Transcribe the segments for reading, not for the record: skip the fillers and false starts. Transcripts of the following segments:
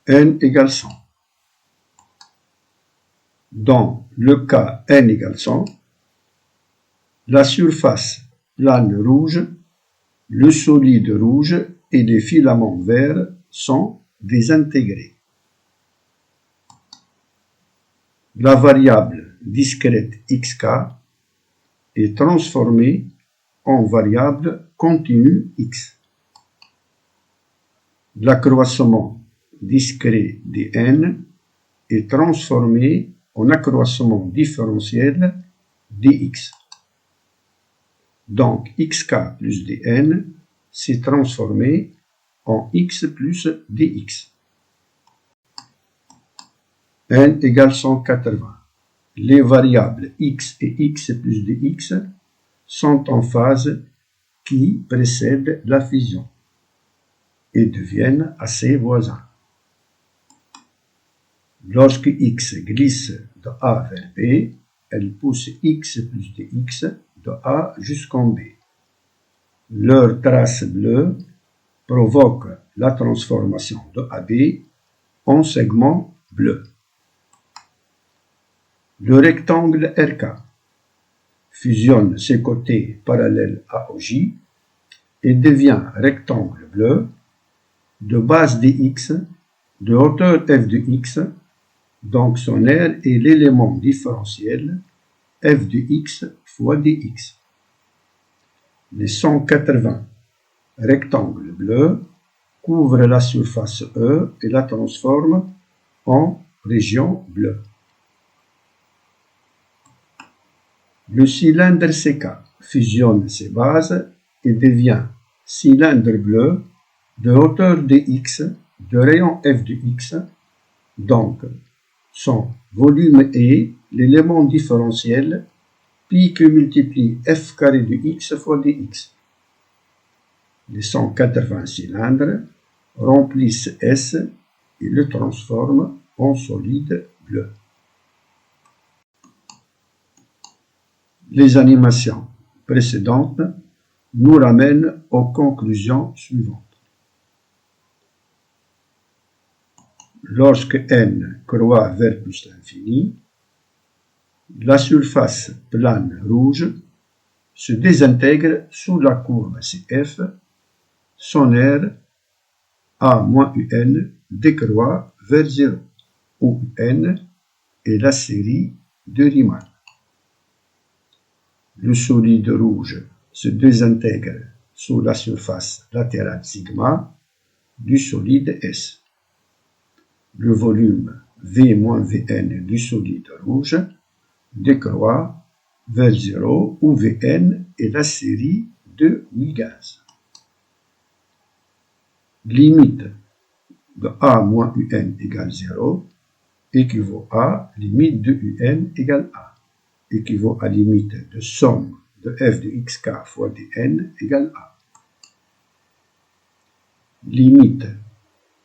n égale 100. Dans le cas n égale 100, la surface plane rouge, le solide rouge et les filaments verts sont désintégrés. La variable discrète xk est transformée en variable continue x. L'accroissement discret dn est transformé en accroissement différentiel dx. Donc xk plus dn s'est transformé en x plus dx. n égale 180. Les variables x et x plus dx sont en phase qui précède la fusion et deviennent assez voisins. Lorsque x glisse de A vers B, elle pousse x plus dx de A jusqu'en B. Leur trace bleue provoque la transformation de AB en segment bleu. Le rectangle RK fusionne ses côtés parallèles à OJ et devient rectangle bleu de base dx, de hauteur f de x, donc son aire est l'élément différentiel f de x fois dx. Les 180 rectangles bleus couvrent la surface E et la transforment en région bleue. Le cylindre CK fusionne ses bases et devient cylindre bleu de hauteur dx, de rayon f de x, donc son volume est l'élément différentiel pi que multiplie f carré de x fois dx. Les 180 cylindres remplissent S et le transforment en solide bleu. Les animations précédentes nous ramènent aux conclusions suivantes. Lorsque n croît vers plus l'infini, la surface plane rouge se désintègre sous la courbe CF, son aire A-UN décroît vers 0, où n est la série de Riemann. Le solide rouge se désintègre sous la surface latérale sigma du solide S. Le volume V-Vn du solide rouge décroît vers 0 où Vn est la série de Huygens. Limite de A-UN égale 0 équivaut à limite de UN égale A, équivaut à limite de somme de f de xk fois dn égale A. Limite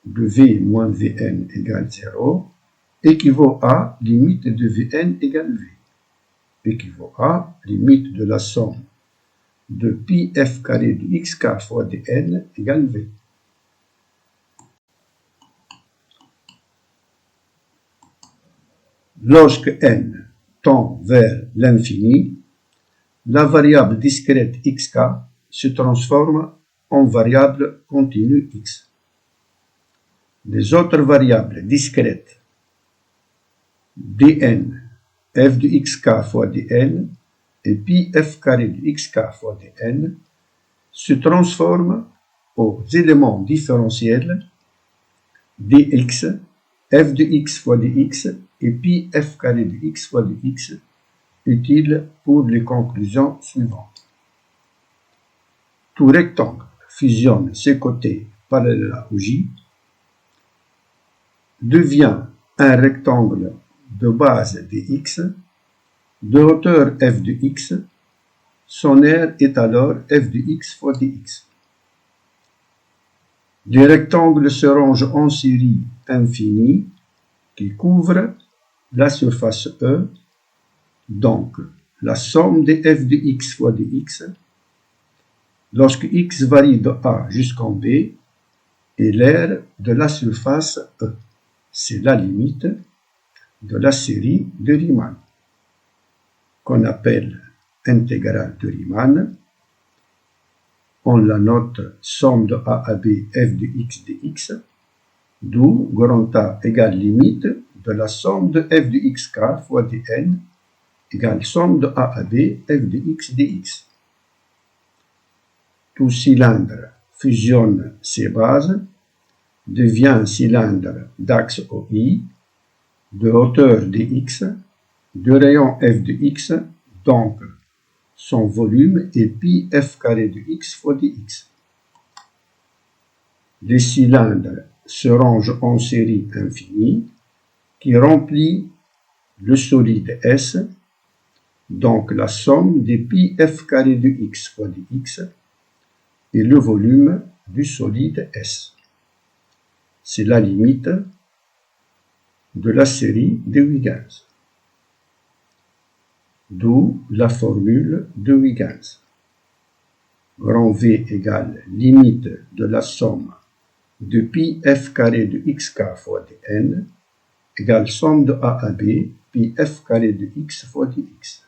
de V moins Vn égale 0 équivaut à limite de Vn égale V, équivaut à limite de la somme de pi f carré de xk fois dn égale V. Lorsque n tend vers l'infini, la variable discrète xk se transforme en variable continue x. Les autres variables discrètes dn, f de xk fois dn et pi f carré de xk fois dn se transforment aux éléments différentiels dx, f de x fois dx et pi f carré de x fois dx, utiles pour les conclusions suivantes. Tout rectangle fusionne ses côtés parallèles à OJ, devient un rectangle de base dx, de hauteur f de x, son aire est alors f de x fois dx. Les rectangles se rangent en série infinie qui couvre la surface E, donc la somme des f de x fois dx, lorsque x varie de A jusqu'en B, est l'aire de la surface E. c'est la limite de la série de Riemann, qu'on appelle intégrale de Riemann. On la note somme de A à B f de x dx, d'où grand A égale limite de la somme de f de x quart fois dn égale somme de A à B f de x dx. Tout cylindre fusionne ses bases, devient un cylindre d'axe OI, de hauteur dx, de rayon f de x, donc son volume est pi f carré de x fois dx. Les cylindres se rangent en série infinie qui remplit le solide S, donc la somme des pi f carré de x fois dx et le volume du solide S. C'est la limite de la série de Huygens. D'où la formule de Huygens. Grand V égale limite de la somme de pi f carré de xk fois dn égale somme de A à B pi f carré de x fois dx.